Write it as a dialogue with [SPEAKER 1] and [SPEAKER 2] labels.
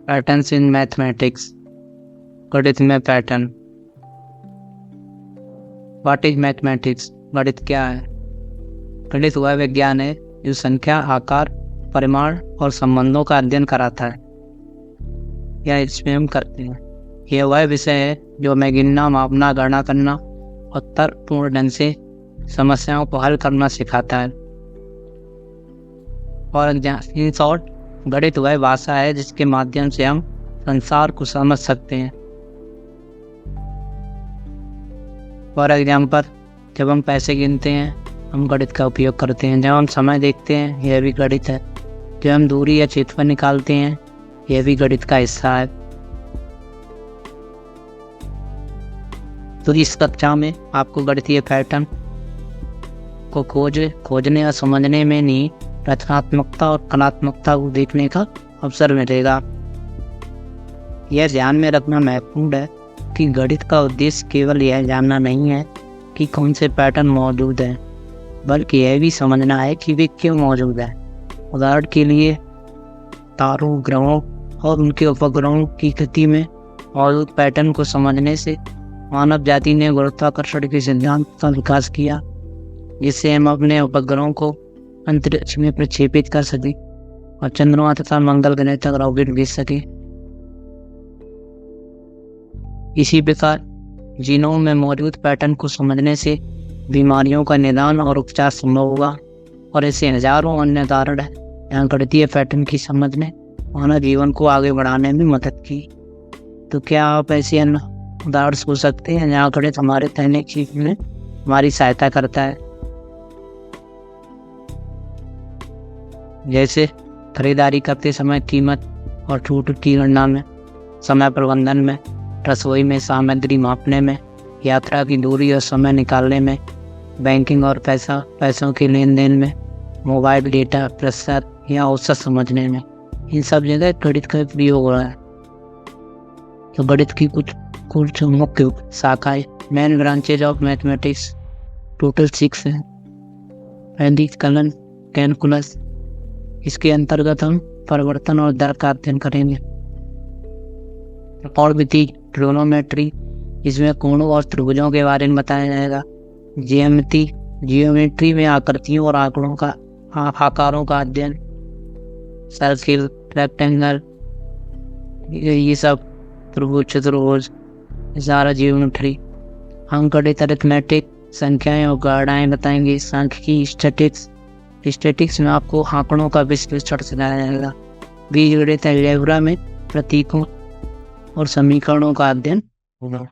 [SPEAKER 1] Patterns in mathematics. गणित में pattern. What is mathematics? गणित क्या है? गणित वह विज्ञान है जो संख्या, आकार, परिमाण और संबंधों का अध्ययन कराता है या इसमें हम करते हैं। यह वह विषय है जो हमें गिनना, मापना, गणना करना और तर्कपूर्ण ढंग से समस्याओं को हल करना सिखाता है। और इन शॉर्ट, गणित वह भाषा है जिसके माध्यम से हम संसार को समझ सकते हैं। फॉर एग्जाम्पल, जब हम पैसे गिनते हैं हम गणित का उपयोग करते हैं। जब हम समय देखते हैं यह भी गणित है। जब हम दूरी या क्षेत्रफल निकालते हैं यह भी गणित का हिस्सा है। तो इस कक्षा में आपको गणितीय पैटर्न को खोजने और समझने में नहीं, रचनात्मकता और कलात्मकता को देखने का अवसर मिलेगा। यह ध्यान में रखना महत्वपूर्ण है कि गणित का उद्देश्य केवल यह जानना नहीं है कि कौन से पैटर्न मौजूद हैं, बल्कि यह भी समझना है कि वे क्यों मौजूद हैं। उदाहरण के लिए, तारों, ग्रहों और उनके उपग्रहों की गति में मौजूद पैटर्न को समझने से मानव जाति ने गुरुत्वाकर्षण के सिद्धांत का विकास किया, जिससे हम अपने उपग्रहों को अंतरिक्ष में प्रक्षेपित कर सकें और चंद्रमा तथा मंगल ग्रह तक रॉकेट भेज सकें। इसी प्रकार जीनोम में मौजूद पैटर्न को समझने से बीमारियों का निदान और उपचार संभव होगा। और ऐसे हजारों अन्य उदाहरण हैं जहाँ गणितीय पैटर्न की समझ ने मानव जीवन को आगे बढ़ाने में मदद की। तो क्या आप ऐसे अन्य उदाहरण सोच सकते हैं जहाँ गणित हमारे दैनिक जीवन में हमारी सहायता करता है? जैसे खरीदारी करते समय कीमत और छूट की गणना में, समय प्रबंधन में, रसोई में सामग्री मापने में, यात्रा की दूरी और समय निकालने में, बैंकिंग और पैसों के लेन देन में, मोबाइल डेटा, प्रतिशत या औसत समझने में। इन सब जगह गणित का प्रयोग हो रहा है। तो गणित की कुछ मुख्य शाखाएं, main branches of mathematics total 6 हैं। पहली कलन कैलकुलस, इसके अंतर्गत हम परिवर्तन और दर का अध्ययन करेंगे। त्रिकोणमिति, ट्रिग्नोमेट्री, इसमें कोणों और त्रिभुजों के बारे में बताया जाएगा। जियोमेट्री में आकृतियों और आकारों का अध्ययन। सर्किल, रेक्टेंगल, ये सब त्रिभुज, चतुर्भुज, सारा जियोमेट्री। हम गणित, अरिथमेटिक, संख्याएं और गणनाएं बताएंगे। सांख्यिकी, स्टैटिस्टिक्स में आपको आंकड़ों का विश्लेषण सिखाया जाएगा। बीजगणित, अलजेब्रा में प्रतीकों और समीकरणों का अध्ययन होगा।